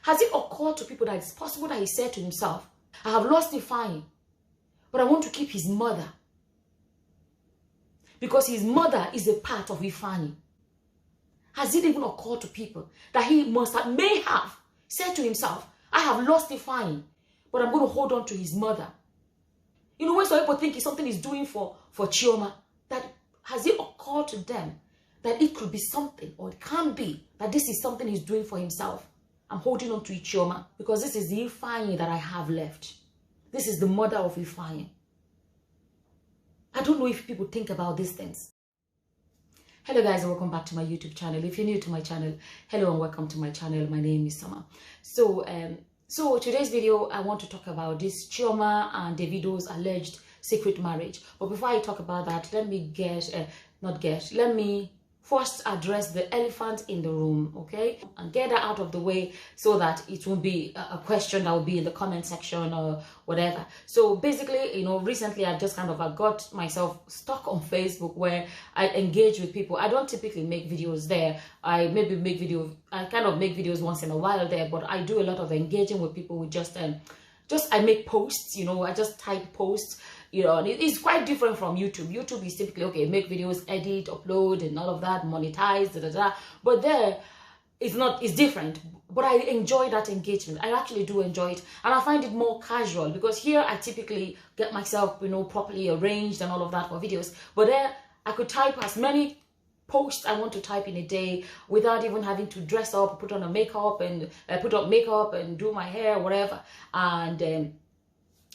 Has it occurred to people that it's possible that he said to himself, I have lost Ifeanyi, but I want to keep his mother? Because his mother is a part of Ifeanyi. Has it even occurred to people that he may have said to himself, I have lost Ifeanyi, but I'm going to hold on to his mother? You know, when some people think it's something he's doing for Chioma, that has it occurred to them that it could be something, or it can be, that this is something he's doing for himself? I'm holding on to Chioma because this is the Ifeanyi that I have left. This is the mother of Ifeanyi. I don't know if people think about these things. Hello guys, and welcome back to my YouTube channel. If you're new to my channel, hello and welcome to my channel. My name is Summer. So today's video, I want to talk about this Chioma and Davido's alleged secret marriage. But before I talk about that, let me first address the elephant in the room, okay? And get that out of the way so that it won't be a question that will be in the comment section or whatever. So basically, you know, recently I've just kind of got myself stuck on Facebook where I engage with people. I don't typically make videos there. I kind of make videos once in a while there, but I do a lot of engaging with people with I make posts, you know, I just type posts. You know, and it's quite different from YouTube. YouTube is typically, okay, make videos, edit, upload, and all of that, monetize, But there, it's different. But I enjoy that engagement. I actually do enjoy it. And I find it more casual because here I typically get myself, you know, properly arranged and all of that for videos. But there, I could type as many posts I want to type in a day without even having to dress up, put on makeup and do my hair, whatever. And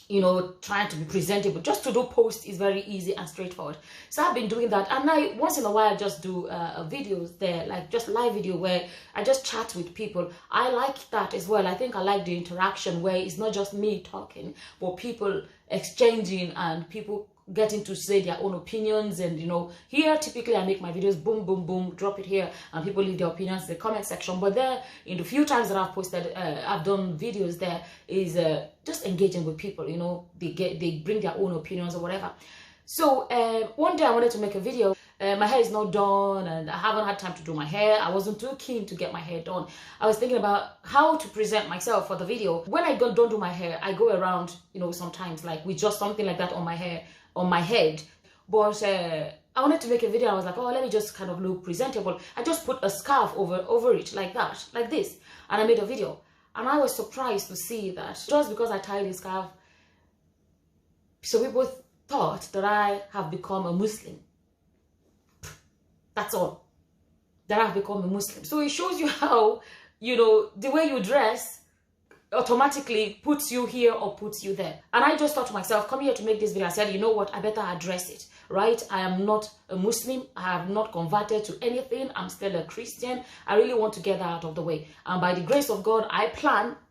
you know, trying to be presentable. Just to do posts is very easy and straightforward. So I've been doing that, and I once in a while just do videos there, like just live video where I just chat with people. I like that as well. I think I like the interaction where it's not just me talking, but people exchanging and people getting to say their own opinions. And you know, here typically I make my videos, boom boom boom, drop it here, and people leave their opinions in the comment section. But there, in the few times that I've posted, I've done videos there, is just engaging with people. You know, they bring their own opinions or whatever. So one day I wanted to make a video. My hair is not done and I haven't had time to do my hair. I wasn't too keen to get my hair done. I was thinking about how to present myself for the video. When I don't do my hair, I go around, you know, sometimes like with just something like that on my hair, on my head. But I wanted to make a video. I was like, oh, let me just kind of look presentable. I just put a scarf over it like that, like this, and I made a video. And I was surprised to see that just because I tied the scarf, so people thought that I have become a Muslim. That's all. That I've become a Muslim. So it shows you how, you know, the way you dress automatically puts you here or puts you there. And I just thought to myself, come here to make this video. I said, you know what, I better address it, right? I am not a Muslim. I have not converted to anything. I'm still a Christian. I really want to get that out of the way. And by the grace of God, I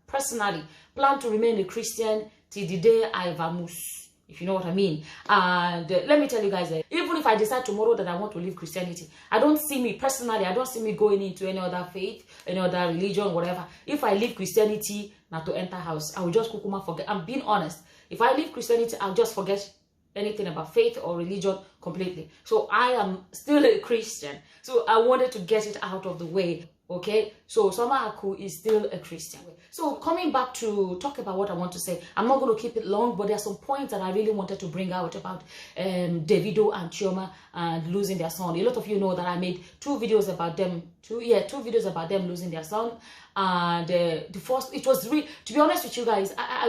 personally plan to remain a Christian till the day I vamoose, if you know what I mean. And let me tell you guys, even if I decide tomorrow that I want to leave Christianity, I don't see me going into any other faith, any other religion, whatever. If I leave Christianity, not to enter house, I will just kukuma forget. I'm being honest. If I leave Christianity, I'll just forget anything about faith or religion completely. So I am still a Christian. So I wanted to get it out of the way. Okay, so Soma Aku is still a Christian. So coming back to talk about what I want to say, I'm not going to keep it long, but there are some points that I really wanted to bring out about Davido and Chioma and losing their son. A lot of you know that I made two videos about them losing their son. And the first, it was really, to be honest with you guys, I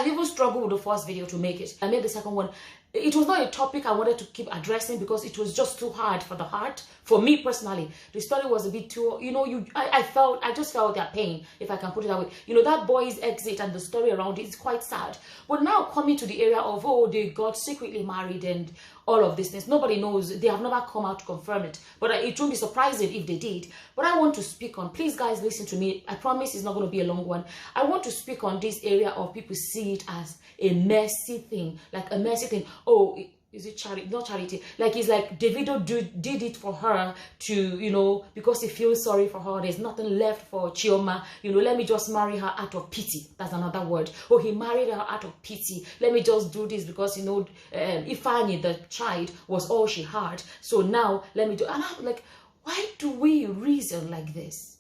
even struggled with the first video to make it. I made the second one. It was not a topic I wanted to keep addressing because it was just too hard for the heart. For me personally, the story was a bit too, you know, I just felt their pain, if I can put it that way. You know, that boy's exit and the story around it is quite sad. But now coming to the area of, oh, they got secretly married and all of this things, nobody knows. They have never come out to confirm it. But it won't be surprising if they did. But I want to speak on, please guys, listen to me. I promise it's not going to be a long one. I want to speak on this area of people see it as a messy thing, like a messy thing. Oh, is it charity? Not charity. Like, it's like Davido did it for her to, you know, because he feels sorry for her. There's nothing left for Chioma. You know, let me just marry her out of pity. That's another word. Oh, he married her out of pity. Let me just do this because, you know, Ifeanyi, the child, was all she had. So now let me do. And I'm like, why do we reason like this?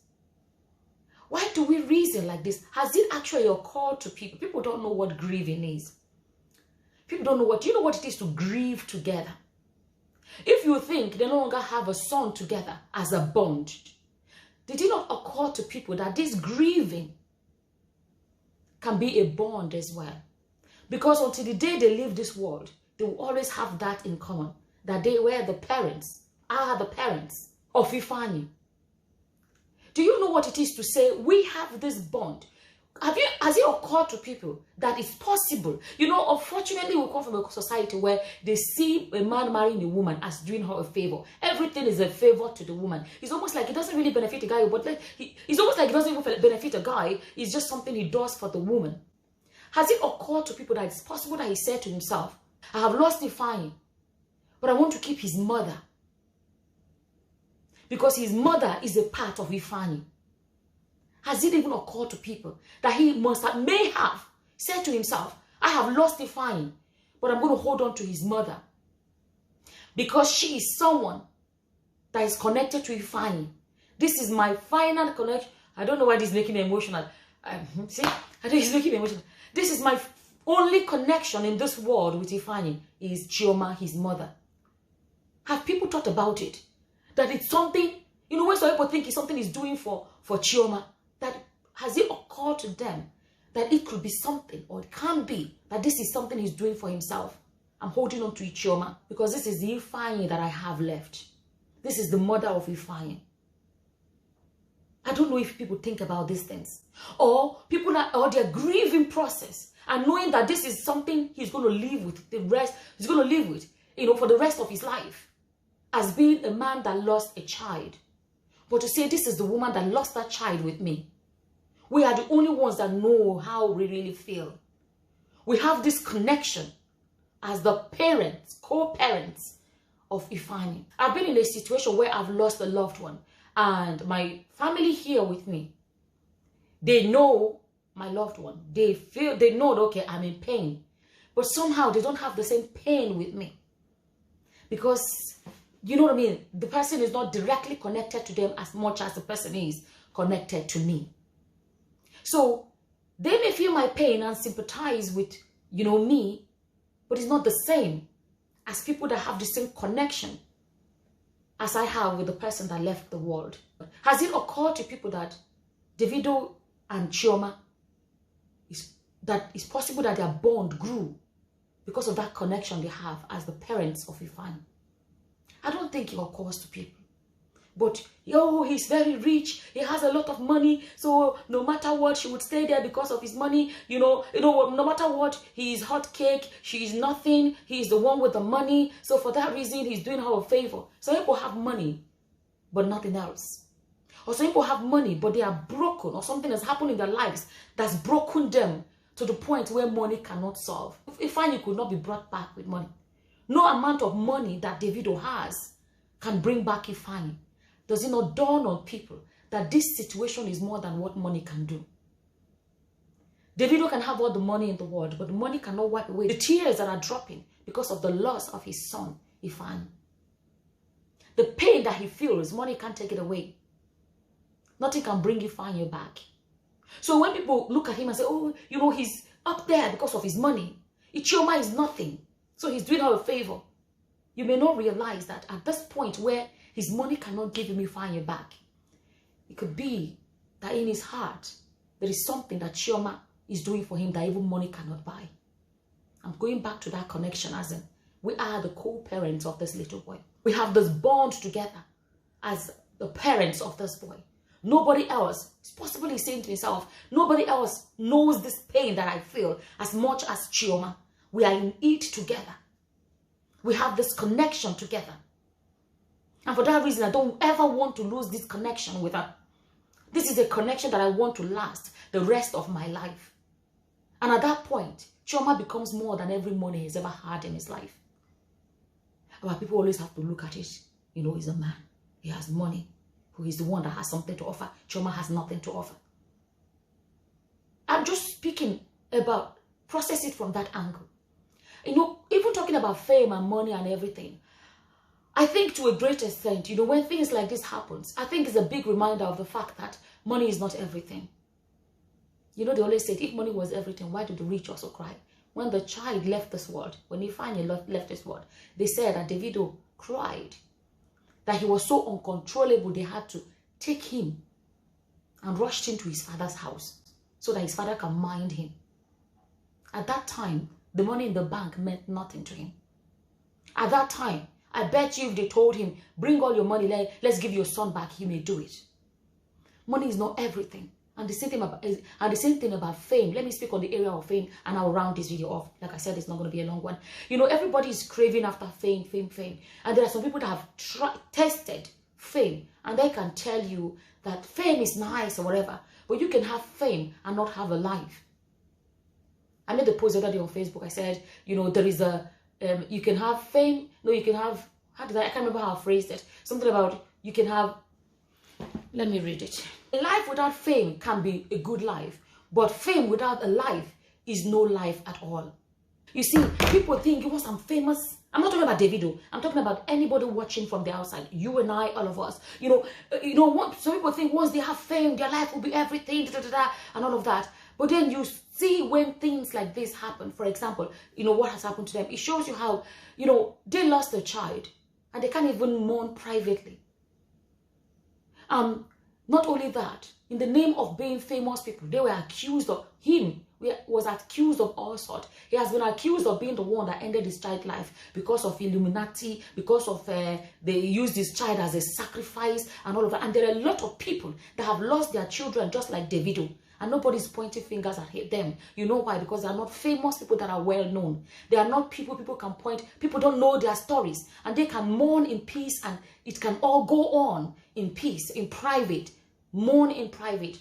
Why do we reason like this? Has it actually occurred to people? People don't know what grieving is. People don't know what, do you know what it is to grieve together? If you think they no longer have a son together as a bond, did it not occur to people that this grieving can be a bond as well? Because until the day they leave this world, they will always have that in common, that they were the parents, are the parents of Ifeanyi. Do you know what it is to say, we have this bond? Has it occurred to people that it's possible? You know, unfortunately, we come from a society where they see a man marrying a woman as doing her a favor. Everything is a favor to the woman. It's almost like it doesn't really benefit a guy, but like it's almost like it doesn't even benefit a guy. It's just something he does for the woman. Has it occurred to people that it's possible that he said to himself, I have lost Ifeanyi, but I want to keep his mother? Because his mother is a part of Ifeanyi. Has it even occurred to people that he may have said to himself, I have lost Ifeanyi, but I'm going to hold on to his mother because she is someone that is connected to Ifeanyi. This is my final connection. I don't know why this is making me emotional. See, I think it's making me emotional. This is my only connection in this world with Ifeanyi is Chioma, his mother. Have people thought about it? That it's something, you know, when some people think it's something he's doing for Chioma, that has it occurred to them that it could be something, or it can be, that this is something he's doing for himself? I'm holding on to Chioma because this is the Ifeanyi that I have left. This is the mother of Ifeanyi. I don't know if people think about these things. Or people or their grieving process and knowing that this is something he's going to live with the rest, he's going to live with, you know, for the rest of his life. As being a man that lost a child. But to say this is the woman that lost that child with me. We are the only ones that know how we really feel. We have this connection as the parents, co-parents of Ifeanyi. I've been in a situation where I've lost a loved one. And my family here with me, they know my loved one. They know that, okay, I'm in pain. But somehow they don't have the same pain with me. Because, you know what I mean? The person is not directly connected to them as much as the person is connected to me. So they may feel my pain and sympathize with, you know, me, but it's not the same as people that have the same connection as I have with the person that left the world. Has it occurred to people that Davido and Chioma, that it's possible that their bond grew because of that connection they have as the parents of Ifeanyi? I don't think it occurs to people. But, yo, he's very rich. He has a lot of money. So no matter what, she would stay there because of his money. You know, no matter what, he is hot cake. She is nothing. He is the one with the money. So for that reason, he's doing her a favor. Some people have money, but nothing else. Or some people have money, but they are broken. Or something has happened in their lives that's broken them to the point where money cannot solve. Ifeanyi could not be brought back with money. No amount of money that Davido has can bring back Ifeanyi. Does it not dawn on people that this situation is more than what money can do? Davido can have all the money in the world, but the money cannot wipe away the tears that are dropping because of the loss of his son, Ifeanyi. The pain that he feels, money can't take it away. Nothing can bring Ifeanyi back. So when people look at him and say, oh, you know, he's up there because of his money. Chioma is nothing. So he's doing her a favor. You may not realize that at this point where his money cannot give him Ifeanyi back, it could be that in his heart, there is something that Chioma is doing for him that even money cannot buy. I'm going back to that connection as in, we are the co-parents of this little boy. We have this bond together as the parents of this boy. Nobody else, it's possibly saying to himself, nobody else knows this pain that I feel as much as Chioma. We are in it together. We have this connection together. And for that reason, I don't ever want to lose this connection with her. This is a connection that I want to last the rest of my life. And at that point, Chioma becomes more than every money he's ever had in his life. But people always have to look at it. You know, he's a man. He has money. Who is the one that has something to offer. Chioma has nothing to offer. I'm just speaking about, process it from that angle. You know, even talking about fame and money and everything, I think to a great extent, you know, when things like this happens, I think it's a big reminder of the fact that money is not everything. You know, they always said, if money was everything, why do the rich also cry? When the child left this world, when he finally left this world, they said that Davido cried, that he was so uncontrollable, they had to take him and rushed him to his father's house so that his father can mind him. At that time, the money in the bank meant nothing to him. At that time, I bet you if they told him, bring all your money, let's give your son back, he may do it. Money is not everything. And the same thing about fame. Let me speak on the area of fame, and I'll round this video off. Like I said, it's not going to be a long one. You know, everybody is craving after fame. And there are some people that have tested fame, and they can tell you that fame is nice or whatever, but you can have fame and not have a life. I made the post the other day on Facebook. I said, you know, there is a, you can have fame. No, you can have, I can't remember how I phrased it. Something about you can have, let me read it. A life without fame can be a good life, but fame without a life is no life at all. You see, people think, once I'm famous, I'm not talking about Davido, I'm talking about anybody watching from the outside, you and I, all of us. You know, some people think once they have fame, their life will be everything, and all of that. But then you see when things like this happen, for example, you know, what has happened to them, it shows you how, you know, they lost a child and they can't even mourn privately. Not only that, in the name of being famous people, they were accused of, him was accused of all sorts. He has been accused of being the one that ended his child life because of Illuminati, because of they used his child as a sacrifice and all of that. And there are a lot of people that have lost their children just like Davido. And nobody's pointing fingers at them. You know why? Because they are not famous people that are well known. They are not people can point. People don't know their stories. And they can mourn in peace, and it can all go on in peace, in private. Mourn in private.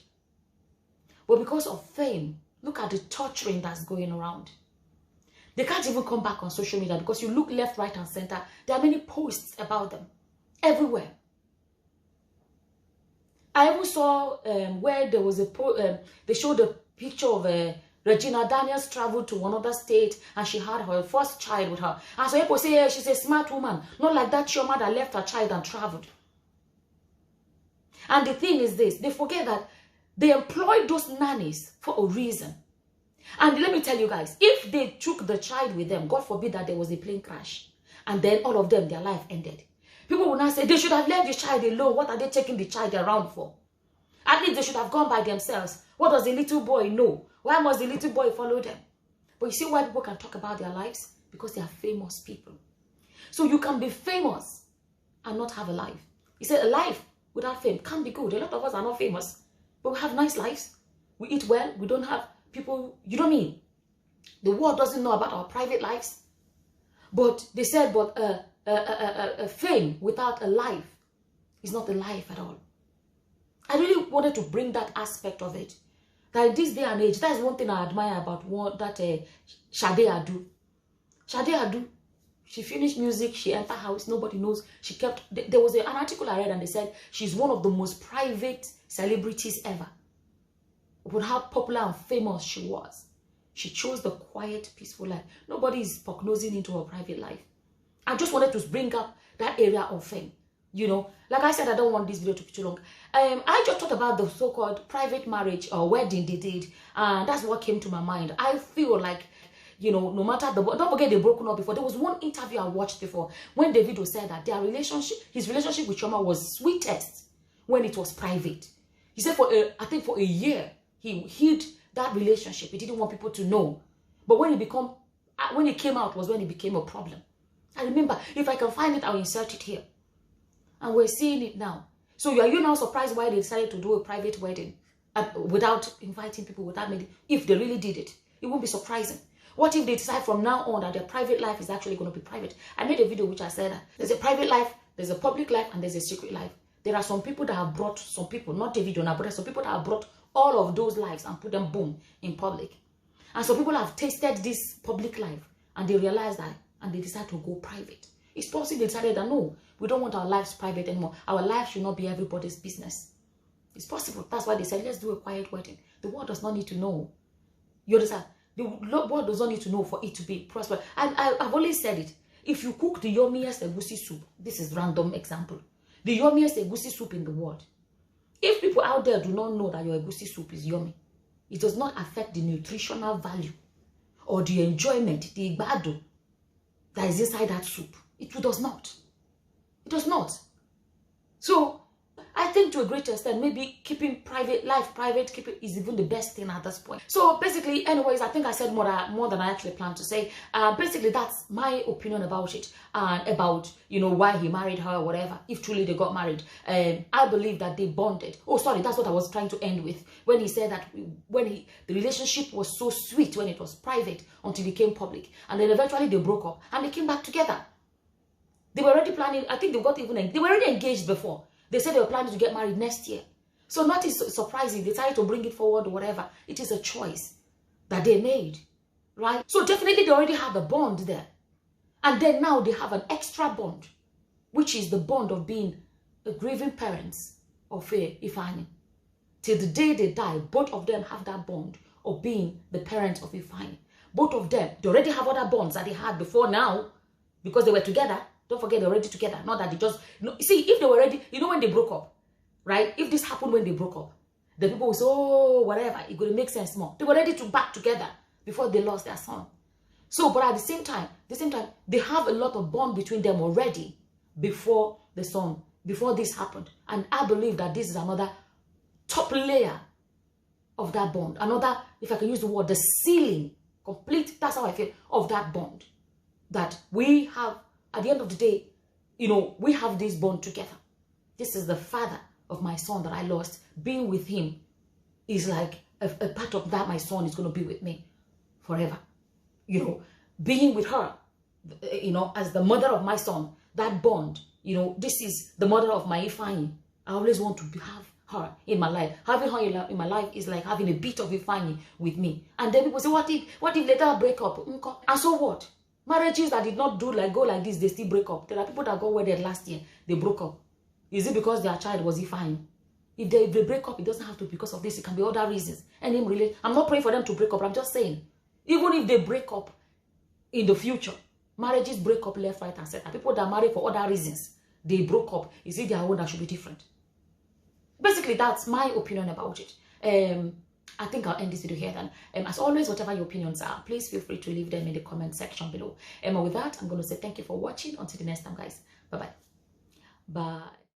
But because of fame, look at the torturing that's going around. They can't even come back on social media because you look left, right, and center. There are many posts about them everywhere. I even saw where there was they showed a picture of Regina Daniels traveled to another state and she had her first child with her. And so people say, yeah, she's a smart woman. Not like that Chioma that left her child and traveled. And the thing is this, they forget that they employed those nannies for a reason. And let me tell you guys, if they took the child with them, God forbid that there was a plane crash, and then all of them, their life ended. People will now say, they should have left the child alone. What are they taking the child around for? At least they should have gone by themselves. What does the little boy know? Why must the little boy follow them? But you see why people can talk about their lives? Because they are famous people. So you can be famous and not have a life. He said a life without fame can't be good. A lot of us are not famous, but we have nice lives. We eat well. We don't have people, you know what I mean? The world doesn't know about our private lives. But they said, but a fame without a life is not a life at all. I really wanted to bring that aspect of it. That in this day and age, that's one thing I admire about Sade Adu. Sade Adu, she finished music, she entered house, nobody knows. She kept, there was an article I read and they said she's one of the most private celebrities ever. With how popular and famous she was. She chose the quiet, peaceful life. Nobody is prognosing into her private life. I just wanted to bring up that area of fame. You know, like I said, I don't want this video to be too long. I just thought about the so-called private marriage or wedding they did. And that's what came to my mind. I feel like, you know, no matter don't forget they broken up before. There was one interview I watched before when Davido said that their relationship, his relationship with Chioma was sweetest when it was private. He said I think for a year, he hid that relationship. He didn't want people to know. But when it came out was when it became a problem. I remember, if I can find it, I'll insert it here. And we're seeing it now. So are you now surprised why they decided to do a private wedding without inviting people, without maybe, if they really did it? It won't be surprising. What if they decide from now on that their private life is actually going to be private? I made a video which I said that there's a private life, there's a public life, and there's a secret life. There are some people that have brought some people, not Davido now, but there's some people that have brought all of those lives and put them, boom, in public. And some people have tasted this public life and they realize that and they decide to go private. It's possible they decided that no, we don't want our lives private anymore. Our life should not be everybody's business. It's possible. That's why they said, let's do a quiet wedding. The world does not need to know. You understand? The world does not need to know for it to be prosperous. And I've always said it. if you cook the yummiest egusi soup, this is random example, the yummiest egusi soup in the world, if people out there do not know that your egusi soup is yummy, it does not affect the nutritional value or the enjoyment, the igbado that is inside that soup. It does not. It does not. So I think to a great extent, maybe keeping life private, is even the best thing at this point. So basically, anyways, I think I said more than I actually planned to say. Basically, that's my opinion about it, and about, you know, why he married her or whatever, if truly they got married. I believe that they bonded. Oh, sorry, that's what I was trying to end with, when he said that the relationship was so sweet when it was private until it became public, and then eventually they broke up and they came back together. They were already planning, I think they were already engaged before. They said they were planning to get married next year. So not surprising, they decided to bring it forward or whatever. It is a choice that they made, right? So definitely they already have a bond there. And then now they have an extra bond, which is the bond of being a grieving parents of Ifeanyi. Till the day they die, both of them have that bond of being the parents of Ifeanyi. Both of them, they already have other bonds that they had before now, because they were together. Don't forget, they're already together. Not that they just... see, if they were already... You know when they broke up, right? If this happened when they broke up, the people will say, oh, whatever. It going to make sense more. They were ready to back together before they lost their son. So, but at the same time, they have a lot of bond between them already before this happened. And I believe that this is another top layer of that bond. Another, if I can use the word, the ceiling, complete, that's how I feel, of that bond. That we have... At the end of the day, you know, we have this bond together. This is the father of my son that I lost. Being with him is like a part of that. My son is going to be with me forever. You know, being with her, you know, as the mother of my son, that bond, you know, this is the mother of my Ifeanyi. I always want to have her in my life. Having her in my life is like having a bit of Ifeanyi with me. And then people say, what if later break up? And so what? Marriages that did not go like this, they still break up. There are people that got wedded last year, they broke up. Is it because their child was Ifeanyi? If they break up, it doesn't have to be because of this. It can be other reasons. And I'm not praying for them to break up. I'm just saying, even if they break up in the future, marriages break up left, right, and center. People that marry for other reasons, they broke up. Is it their own that should be different? Basically, that's my opinion about it. I think I'll end this video here then. As always, whatever your opinions are, please feel free to leave them in the comment section below. And with that, I'm going to say thank you for watching. Until the next time, guys. Bye-bye. Bye.